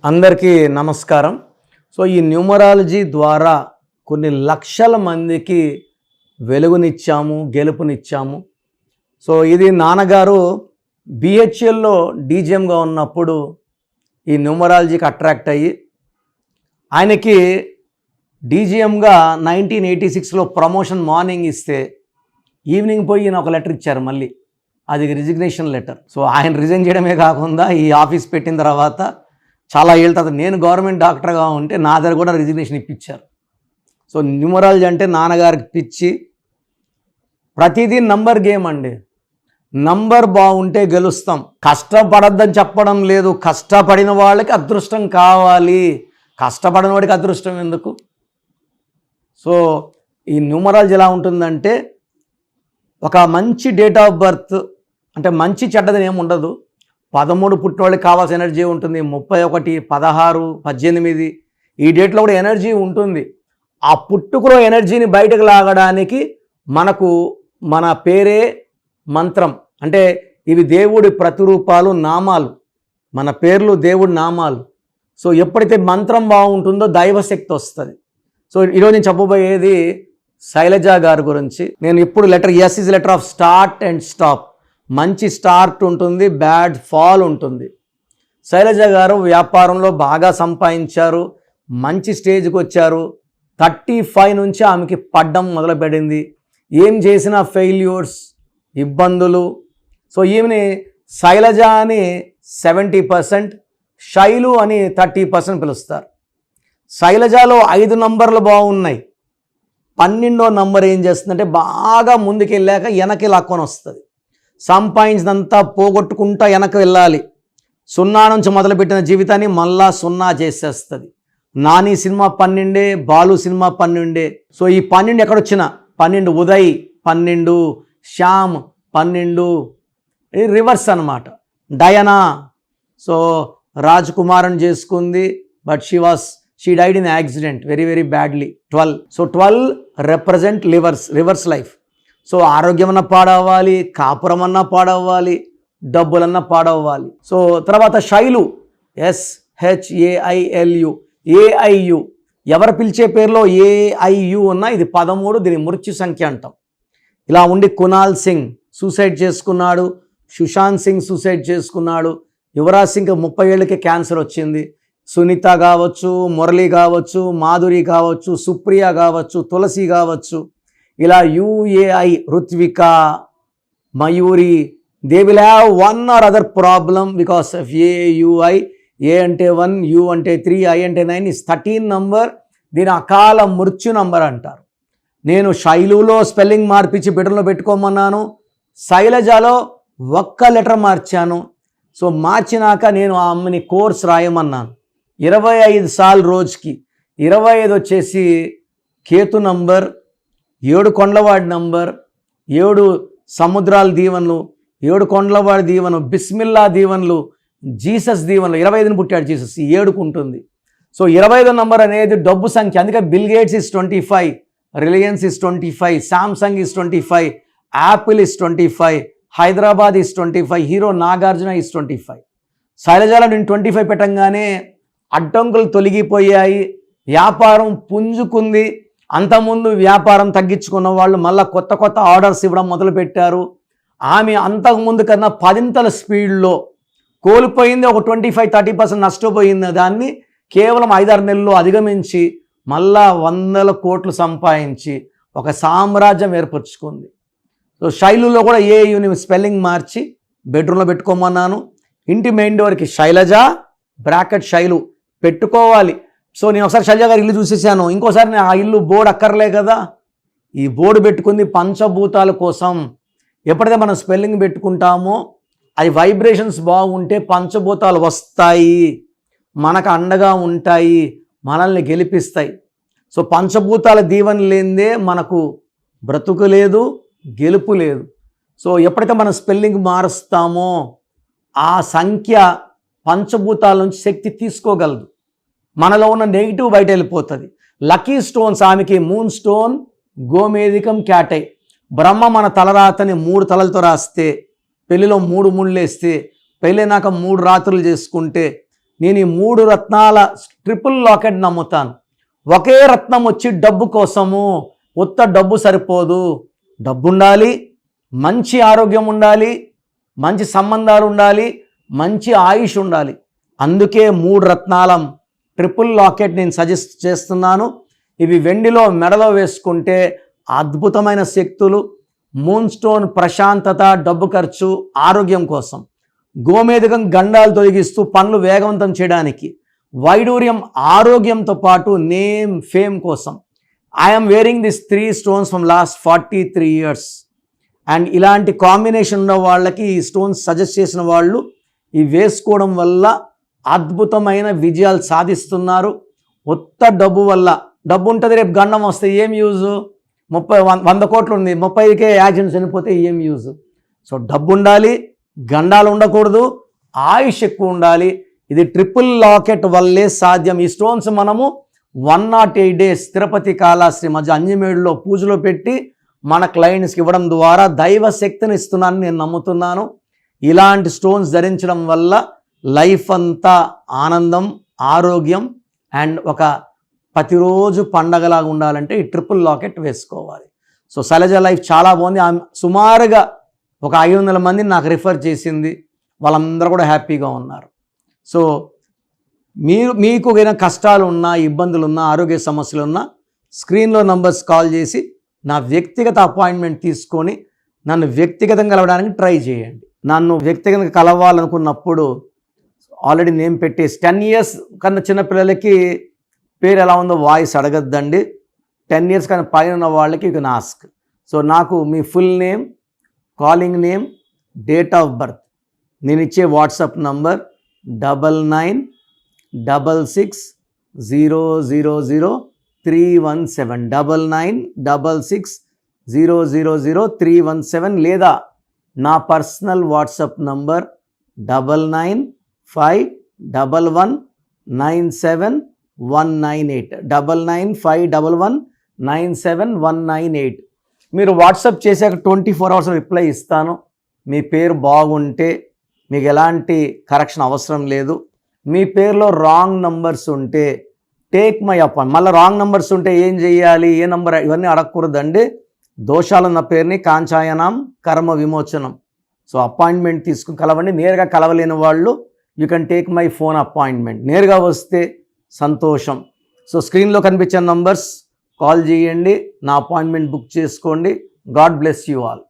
అందరికీ నమస్కారం. సో ఈ న్యూమరాలజీ ద్వారా కొన్ని లక్షల మందికి వెలుగునిచ్చాము, గెలుపునిచ్చాము. సో ఇది నాన్నగారు బిహెచ్ఎల్లో డీజీఎంగా ఉన్నప్పుడు ఈ న్యూమరాలజీకి అట్రాక్ట్ అయ్యి ఆయనకి డీజీఎంగా 1986లో ప్రమోషన్ మార్నింగ్ ఇస్తే ఈవినింగ్ పోయి ఈయన ఒక లెటర్ ఇచ్చారు మళ్ళీ. అది రిజిగ్నేషన్ లెటర్. సో ఆయన రిజైన్ చేయడమే కాకుండా ఈ ఆఫీస్ పెట్టిన తర్వాత చాలా ఏళ్ళ తర్వాత నేను గవర్నమెంట్ డాక్టర్గా ఉంటే నా దగ్గర కూడా రిజిగ్నేషన్ ఇప్పించారు. సో న్యూమరాలజీ అంటే నాన్నగారికి పిచ్చి. ప్రతిదీ నంబర్ గేమ్ అండి. నంబర్ బాగుంటే గెలుస్తాం. కష్టపడద్దని చెప్పడం లేదు, కష్టపడిన వాళ్ళకి అదృష్టం కావాలి. కష్టపడిన వాడికి అదృష్టం ఎందుకు? సో ఈ న్యూమరాలజీ ఎలా ఉంటుందంటే ఒక మంచి డేట్ ఆఫ్ బర్త్ అంటే మంచి చెడ్డదని ఏమి ఉండదు. 13 పుట్టిన వాళ్ళకి కావాల్సిన ఎనర్జీ ఉంటుంది, 31, 16, 18 ఈ డేట్లో కూడా ఎనర్జీ ఉంటుంది. ఆ పుట్టుకలో ఎనర్జీని బయటకు లాగడానికి మనకు మన పేరే మంత్రం. అంటే ఇవి దేవుడి ప్రతిరూపాలు, నామాలు. మన పేర్లు దేవుడి నామాలు. సో ఎప్పుడైతే మంత్రం బాగుంటుందో దైవశక్తి వస్తుంది. సో ఈరోజు నేను చెప్పబోయేది శైలజ గారి గురించి. నేను ఇప్పుడు letter S is letter of start and stop. మంచి స్టార్ట్ ఉంటుంది, బ్యాడ్ ఫాల్ ఉంటుంది. శైలజ గారు వ్యాపారంలో బాగా సంపాదించారు, మంచి స్టేజ్కి వచ్చారు. 35 నుంచి ఆమెకి పడ్డం మొదలుపెట్టింది. ఏం చేసినా ఫెయిల్యూర్స్, ఇబ్బందులు. సో ఈమెని శైలజ అని 70%, శైలు అని 30% పిలుస్తారు. శైలజలో 5 నంబర్లు బాగున్నాయి. 12వ నంబర్ ఏం చేస్తుందంటే బాగా ముందుకెళ్ళాక వెనక్కి లాక్కొని వస్తుంది. సంపాదించినంతా పోగొట్టుకుంటా వెనక్కి వెళ్ళాలి. 0 నుంచి మొదలుపెట్టిన జీవితాన్ని మళ్ళా 0 చేసేస్తుంది. Nani cinema 12, Balu cinema 12. So ఈ 12 ఎక్కడొచ్చినా 12 ఉదయ్ 12, శ్యామ్ 12 రివర్స్ అనమాట. డయనా సో రాజ్ కుమారన్ చేసుకుంది, but she died in accident very badly. 12. So 12 represent reverse life. So ఆరోగ్యమన్నా పాడవ్వాలి, కాపురమన్నా పాడవ్వాలి, డబ్బులన్నా పాడవ్వాలి. సో తర్వాత శైలు SHAILU AIU. ఎవరు పిలిచే పేరులో AIU ఉన్నా ఇది 13, దీని మృత్యు సంఖ్య అంటాం. ఇలా ఉండి కునాల్ సింగ్ సూసైడ్ చేసుకున్నాడు, సుశాంత్ సింగ్ సూసైడ్ చేసుకున్నాడు, యువరాజ్ సింగ్ 30 ఏళ్ళకే క్యాన్సర్ వచ్చింది. సునీత కావచ్చు, మురళి కావచ్చు, మాధురి కావచ్చు, సుప్రియ కావచ్చు, తులసి కావచ్చు, ఇలా UAI Ruthvika, Mayuri, they will have one or other problem because of AUI. A అంటే 1, U అంటే 3, I అంటే 9 ఇస్ 13 నంబర్. దీని అకాల మృత్యు నంబర్ అంటారు. నేను శైలులో స్పెల్లింగ్ మార్పించి బిడ్డలో పెట్టుకోమన్నాను, శైలజలో ఒక్క లెటర్ మార్చాను. సో మార్చినాక నేను ఆ అమ్మని కోర్స్ రాయమన్నాను 25 సార్లు రోజుకి. 25 వచ్చేసి కేతు నంబర్, 7 కొండలవాడి నంబర్, 7 సముద్రాల దీవెనలు, 7 కొండలవాడి దీవెను, బిస్మిల్లా దీవెనలు, జీసస్ దీవెనలు. 25ని పుట్టాడు జీసస్, 7కు ఉంటుంది. సో 25 నంబర్ అనేది డబ్బు సంఖ్య. అందుకే bill gates is 25, Reliance is 25, Samsung is 25, Apple is 25, Hyderabad is 25, hero Nagarjuna is 25. శైలజాలో నేను 25 పెట్టంగానే అడ్డంకులు తొలగిపోయాయి, వ్యాపారం పుంజుకుంది. అంతకుముందు వ్యాపారం తగ్గించుకున్న వాళ్ళు మళ్ళీ కొత్త ఆర్డర్స్ ఇవ్వడం మొదలుపెట్టారు. ఆమె అంతకుముందు కన్నా 10ంతల స్పీడ్లో కోల్పోయింది ఒక 25-30% నష్టపోయింది. దాన్ని కేవలం 5-6 నెలల్లో అధిగమించి మళ్ళా 100 కోట్లు సంపాదించి ఒక సామ్రాజ్యం ఏర్పరచుకుంది. సో శైలులో కూడా AUని స్పెల్లింగ్ మార్చి బెడ్రూమ్లో పెట్టుకోమన్నాను. ఇంటి మెయిన్ డోర్కి శైలజ బ్రాకెట్ శైలు పెట్టుకోవాలి. సో నేను ఒకసారి శైలజ గారి ఇల్లు చూసేసాను, ఇంకోసారి నేను ఆ ఇల్లు బోర్డు అక్కర్లే కదా. ఈ బోర్డు పెట్టుకుంది పంచభూతాల కోసం. ఎప్పుడైతే మనం స్పెల్లింగ్ పెట్టుకుంటామో అది వైబ్రేషన్స్ బాగుంటే పంచభూతాలు వస్తాయి, మనకు అండగా ఉంటాయి, మనల్ని గెలిపిస్తాయి. సో పంచభూతాల దీవెన లేనిదే మనకు బ్రతుకు లేదు, గెలుపు లేదు. సో ఎప్పుడైతే మనం స్పెల్లింగ్ మారుస్తామో ఆ సంఖ్య పంచభూతాల నుంచి శక్తి తీసుకోగలదు. మనలో ఉన్న నెగిటివ్ బయట వెళ్ళిపోతుంది. లక్కీ స్టోన్స్ ఆమెకి మూన్ స్టోన్, గోమేధికం, క్యాటై. బ్రహ్మ మన తలరాతని 3 తలలతో రాస్తే, పెళ్లిలో 3 ముళ్ళు వేస్తే, పెళ్ళైనాక 3 రాత్రులు చేసుకుంటే నేను ఈ 3 రత్నాల ట్రిపుల్ లాకెట్ నమ్ముతాను. ఒకే రత్నం వచ్చి డబ్బు కోసము, ఉత్త డబ్బు సరిపోదు. డబ్బు ఉండాలి, మంచి ఆరోగ్యం ఉండాలి, మంచి సంబంధాలు ఉండాలి, మంచి ఆయుష్ ఉండాలి. అందుకే 3 రత్నాల ట్రిపుల్ లాకెట్ నేను సజెస్ట్ చేస్తున్నాను. ఇవి వెండిలో మెడలో వేసుకుంటే అద్భుతమైన శక్తులు. మూన్ స్టోన్ ప్రశాంతత, డబ్బు ఖర్చు, ఆరోగ్యం కోసం. గోమేధికం గండాలు తొలగిస్తూ పనులు వేగవంతం చేయడానికి. వైడూర్యం ఆరోగ్యంతో పాటు నేమ్, ఫేమ్ కోసం. I'm wearing this 3 stones from last 43 years. And ఇలాంటి కాంబినేషన్ ఉన్న వాళ్ళకి ఈ స్టోన్స్ సజెస్ట్ చేసిన వాళ్ళు ఇవి వేసుకోవడం వల్ల అద్భుతమైన విజయాలు సాధిస్తున్నారు. ఉత్త డబ్బు వల్ల, డబ్బు ఉంటుంది రేపు గండం వస్తే ఏం యూజు? 100 కోట్లు ఉంది, 30కే యాక్సిడెంట్స్ చనిపోతే ఏం యూజు? సో డబ్బు ఉండాలి, గండాలు ఉండకూడదు, ఆయుష్ ఎక్కువ ఉండాలి. ఇది ట్రిపుల్ లాకెట్ వల్లే సాధ్యం. ఈ స్టోన్స్ మనము 108 days తిరుపతి కాళహస్తి మధ్య అంజమేడులో పూజలో పెట్టి మన క్లయింట్స్కి ఇవ్వడం ద్వారా దైవ శక్తిని ఇస్తున్నానని నేను నమ్ముతున్నాను. ఇలాంటి స్టోన్స్ ధరించడం వల్ల లైఫ్ అంతా ఆనందం, ఆరోగ్యం అండ్ ఒక ప్రతిరోజు పండగలాగా ఉండాలంటే ఈ ట్రిపుల్ లాకెట్ వేసుకోవాలి. సో శైలజ లైఫ్ చాలా బాగుంది. ఆమె సుమారుగా ఒక 500 మందిని నాకు రిఫర్ చేసింది. వాళ్ళందరూ కూడా హ్యాపీగా ఉన్నారు. సో మీకు ఏదైనా కష్టాలు ఉన్నా, ఇబ్బందులు ఉన్నా, ఆరోగ్య సమస్యలు ఉన్నా స్క్రీన్లో నంబర్స్ కాల్ చేసి నా వ్యక్తిగత అపాయింట్మెంట్ తీసుకొని నన్ను వ్యక్తిగతంగా కలవడానికి ట్రై చేయండి. నన్ను వ్యక్తిగతంగా కలవాలనుకున్నప్పుడు ఆల్రెడీ నేమ్ పెట్టేసి 10 years కన్నా చిన్నపిల్లలకి పేరు ఎలా ఉందో వాయిస్ అడగద్దండి. 10 years కన్నా పైన ఉన్న వాళ్ళకి యూ కెన్ ఆస్క్. సో నాకు మీ full name, calling name, date of birth, నేను ఇచ్చే వాట్సాప్ నంబర్ 9966000317 9966000317 లేదా నా పర్సనల్ వాట్సాప్ నంబర్ 9951197198 9951197198. మీరు వాట్సాప్ చేశాక 24 hours రిప్లై ఇస్తాను. మీ పేరు బాగుంటే మీకు ఎలాంటి కరెక్షన్ అవసరం లేదు. మీ పేరులో రాంగ్ నంబర్స్ ఉంటే టేక్ మై అపాయింట్మెంట్. మళ్ళీ రాంగ్ నంబర్స్ ఉంటే ఏం చేయాలి, ఏ నంబర్, ఇవన్నీ అడగకూడదండి. దోషాలున్న పేరుని కాంచాయనం కర్మ విమోచనం. సో అపాయింట్మెంట్ తీసుకుని కలవండి. నేరుగా కలవలేని వాళ్ళు you can take my phone appointment. నేరుగా వస్తే సంతోషం. సో స్క్రీన్లో కనిపించే నంబర్స్ కాల్ చేయండి, నా అపాయింట్మెంట్ బుక్ చేసుకోండి. God bless you all.